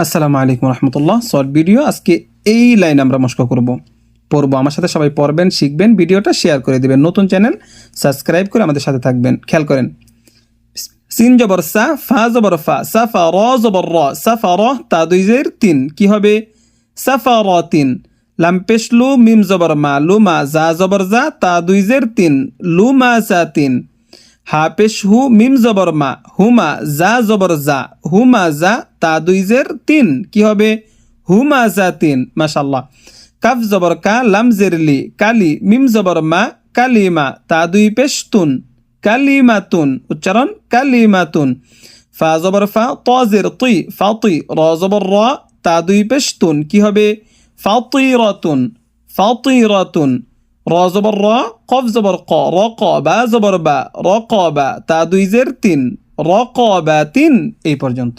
আসসালামু আলাইকুম রহমতুল্লাহ। Short video. আজকে এই লাইন আমরা মস্ক করব, পড়বো। আমার সাথে সবাই পড়বেন, শিখবেন, ভিডিওটা শেয়ার করে দিবেন। নতুন চ্যানেল সাবস্ক্রাইব করে আমাদের সাথে থাকবেন। খেয়াল করেন, সিন জবর সা, ফা জবর ফা, সাফা র জবর র, সাফা র, তা দুই জের তিন, কি হবে? সাফা র তিন। লাম পেশ লু, মিম জবর মা, লু মা, জা জবর জা, তা দুই জের তিন, লু মা জা তিন। হা পেশ হু, মিম জবর মা, হুমা, জা জবর জা, হুমা জা, তা দুই জের তিন, কি হবে? হুমা জা তিন। মাশাল্লাহ। কাফ জবর কা, লাম জের লি, কালি, মিম জবর মা, কালিমা, তা দুই পেশ তুন, কালিমাতুন। উচ্চারণ কালিমাতুন। ফা জবর ফা, ত জের তুই, ফাতুই, র জবর র, তা দুই পেশ তুন, কি হবে? ফাতিরাতুন, ফাতিরাতুন। র জবর র, কফ জবর ক, রক, বা জবর বা, রকবা, তা দুই জের তিন, রকবাতিন। এই পর্যন্ত।